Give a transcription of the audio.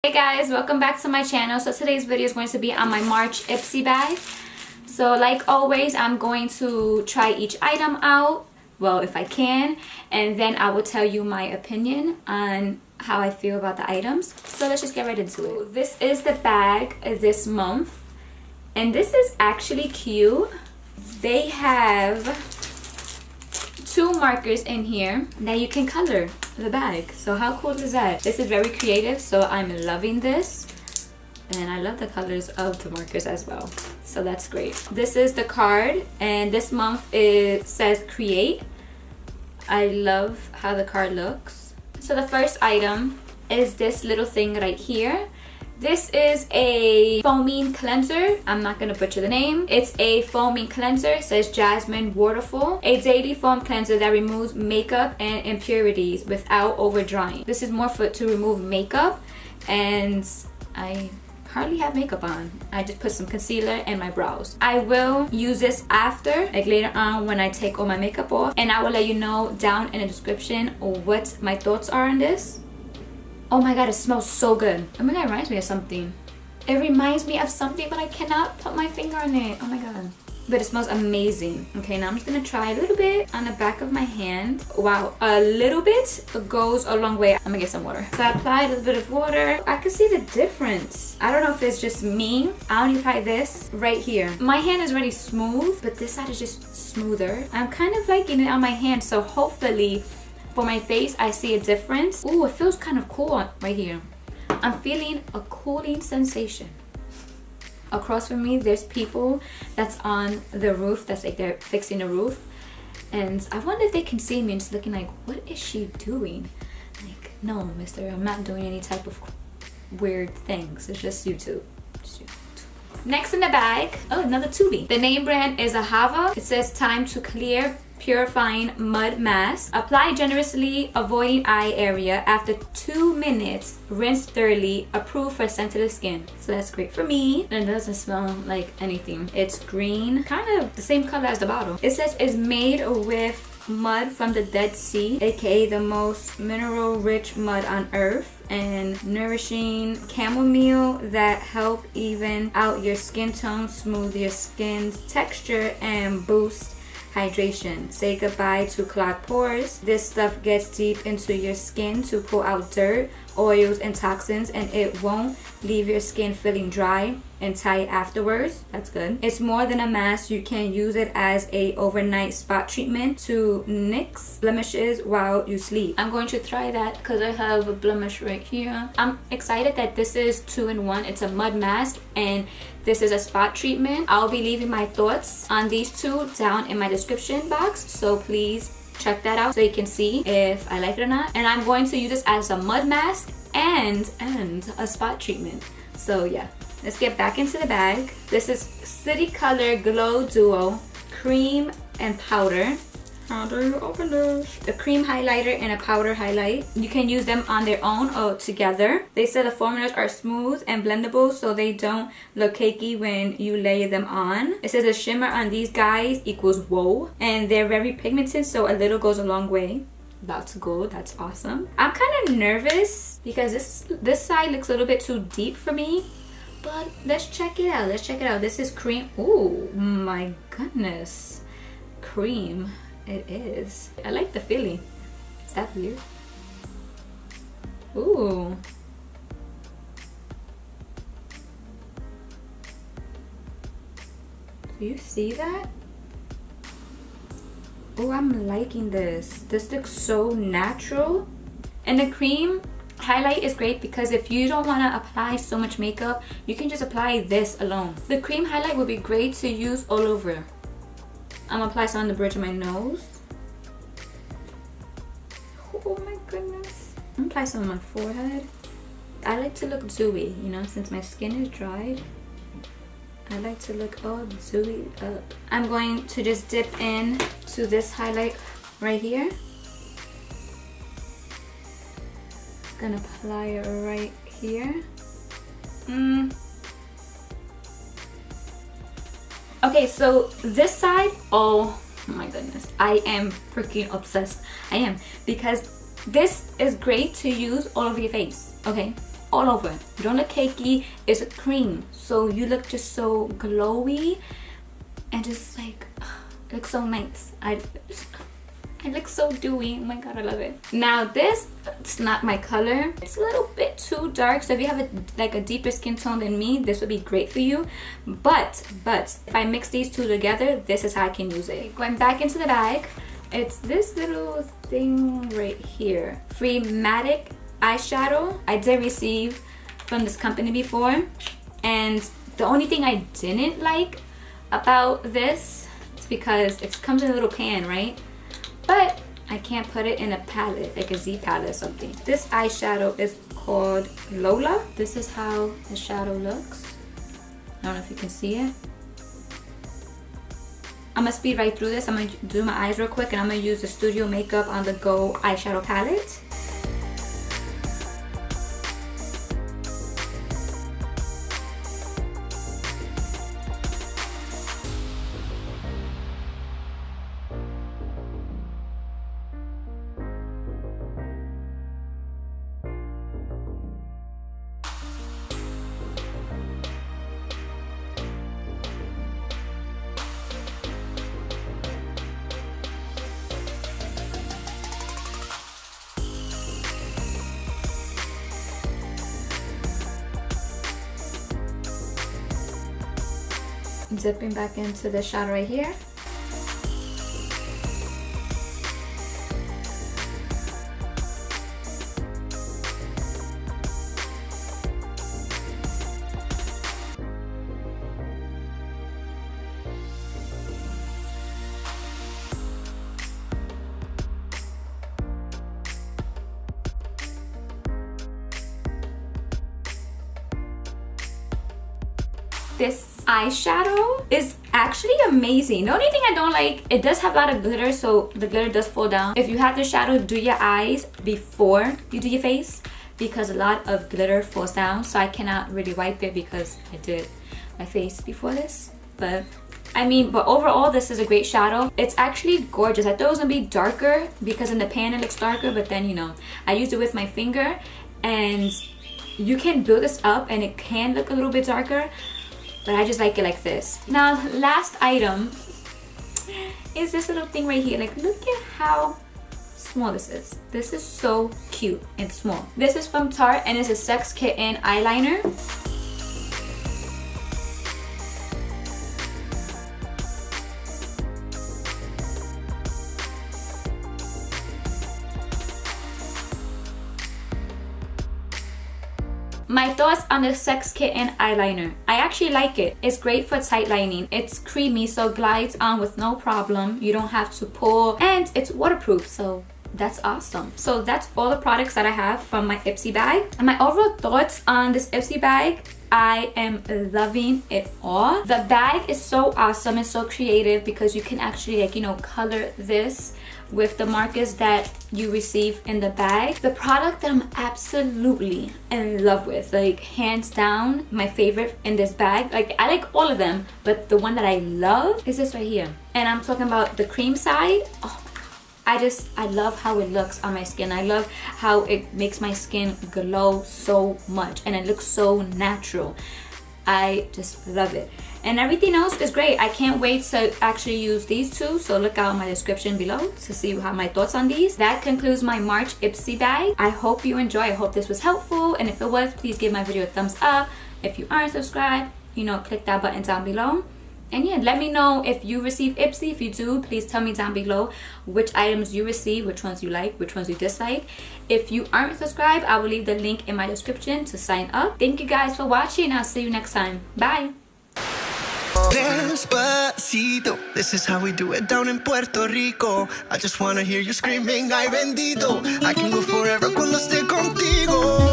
Hey guys, welcome back to my channel. So today's video is going to be on my March Ipsy bag. So like always, I'm going to try each item out, well if I can, and then I will tell you my opinion on how I feel about the items. So let's just get right into it. This is the bag this month, and this is actually cute. They have 2 markers in here that you can color the bag. So how cool is that? This is very creative, so I'm loving this, and I love the colors of the markers as well, so that's great. This is the card, and this month it says create. I love how the card looks. So the first item is this little thing right here. This is a foaming cleanser. I'm not gonna butcher the name. It's a foaming cleanser. It says Jasmine Waterfall. A daily foam cleanser that removes makeup and impurities without over drying. This is more to remove makeup, and I hardly have makeup on. I just put some concealer and my brows. I will use this after, like later on when I take all my makeup off, and I will let you know down in the description what my thoughts are on this. Oh my god, it smells so good. Oh my god, it reminds me of something. It reminds me of something, but I cannot put my finger on it. Oh my god. But it smells amazing. Okay, now I'm just gonna try a little bit on the back of my hand. Wow, a little bit goes a long way. I'm gonna get some water. So I applied a little bit of water. I can see the difference. I don't know if it's just me. I only apply this right here. My hand is already smooth, but this side is just smoother. I'm kind of liking it on my hand, so hopefully for my face, I see a difference. Ooh, it feels kind of cool right here. I'm feeling a cooling sensation. Across from me, there's people that's on the roof. That's like they're fixing the roof. And I wonder if they can see me and just looking like, what is she doing? Like, no, mister, I'm not doing any type of weird things. It's just YouTube. Next in the bag, oh, another tubie. The name brand is AHAVA. It says time to clear Purifying Mud Mask. Apply generously, avoiding eye area. After 2 minutes, rinse thoroughly. Approved for sensitive skin. So that's great for me. And it doesn't smell like anything. It's green, kind of the same color as the bottle. It says it's made with mud from the Dead Sea, aka the most mineral-rich mud on earth, and nourishing chamomile that help even out your skin tone, smooth your skin's texture, and boost hydration. Say goodbye to clogged pores. This stuff gets deep into your skin to pull out dirt, oils, and toxins, and it won't leave your skin feeling dry and tight afterwards. That's good. It's more than a mask. You can use it as a overnight spot treatment to nix blemishes while you sleep. I'm going to try that because I have a blemish right here. I'm excited that this is 2-in-1. It's a mud mask and this is a spot treatment. I'll be leaving my thoughts on these 2 down in my description box, so please check that out so you can see if I like it or not. And I'm going to use this as a mud mask and a spot treatment. So yeah, let's get back into the bag. This is City Color Glow Duo Cream and Powder. How do you open this? A cream highlighter and a powder highlight. You can use them on their own or together. They said the formulas are smooth and blendable, so they don't look cakey when you lay them on. It says the shimmer on these guys equals whoa, and they're very pigmented, so a little goes a long way. That's good. That's awesome. I'm kind of nervous because this side looks a little bit too deep for me, but let's check it out. Let's check it out. This is cream. Oh my goodness, cream. It is. I like the feeling. Is that weird? Ooh. Do you see that? Oh, I'm liking this. This looks so natural. And the cream highlight is great because if you don't want to apply so much makeup, you can just apply this alone. The cream highlight would be great to use all over. I'm gonna apply some on the bridge of my nose. Oh my goodness. I'm gonna apply some on my forehead. I like to look dewy, you know, since my skin is dried. I like to look all dewy up. I'm going to just dip in to this highlight right here. Gonna apply it right here. Okay, so this side, oh my goodness, I am freaking obsessed. I am, because this is great to use all over your face, okay? all over. You don't look cakey, it's a cream. So you look just so glowy and just like, it looks so nice. It looks so dewy. Oh my god, I love it. Now this, it's not my color. It's a little bit too dark. So if you have like a deeper skin tone than me, this would be great for you. But if I mix these two together, this is how I can use it. Going back into the bag, it's this little thing right here. Free Matic eyeshadow. I did receive from this company before. And the only thing I didn't like about this is because it comes in a little pan, right? But I can't put it in a palette, like a Z palette or something. This eyeshadow is called Lola. This is how the shadow looks. I don't know if you can see it. I'm gonna speed right through this. I'm gonna do my eyes real quick and I'm gonna use the Studio Makeup On The Go eyeshadow palette. Dipping back into the shadow right here. This eyeshadow is actually amazing. The only thing I don't like, it does have a lot of glitter, so the glitter does fall down. If you have the shadow, do your eyes before you do your face because a lot of glitter falls down. So I cannot really wipe it because I did my face before this. But I mean, but overall this is a great shadow. It's actually gorgeous. I thought it was gonna be darker because in the pan it looks darker, but then, you know, I used it with my finger and you can build this up and it can look a little bit darker, but I just like it like this. Now, last item is this little thing right here. Like, look at how small this is. This is so cute and small. This is from Tarte and it's a Sex Kitten eyeliner. My thoughts on the Sex Kitten eyeliner. I actually like it. It's great for tight lining. It's creamy, so glides on with no problem. You don't have to pull, and it's waterproof, so that's awesome. So that's all the products that I have from my Ipsy bag. And my overall thoughts on this Ipsy bag, I am loving it all. The bag is so awesome and so creative because you can actually, like, you know, color this with the markers that you receive in the bag. The product that I'm absolutely in love with, like hands down my favorite in this bag, like I like all of them, but the one that I love is this right here. And I'm talking about the cream side. Oh my god, I love how it looks on my skin. I love how it makes my skin glow so much and it looks so natural. I just love it. And everything else is great. I can't wait to actually use these two, so look out in my description below to see how my thoughts on these. That concludes my March Ipsy bag. I hope you enjoy. I hope this was helpful, and if it was, please give my video a thumbs up. If you aren't subscribed, you know, click that button down below. And yeah, let me know if you receive Ipsy. If you do, please tell me down below which items you receive, which ones you like, which ones you dislike. If you aren't subscribed, I will leave the link in my description to sign up. Thank you guys for watching. I'll see you next time. Bye. Despacito, this is how we do it down in Puerto Rico. I just wanna hear you screaming, ay bendito. I can go forever cuando esté contigo.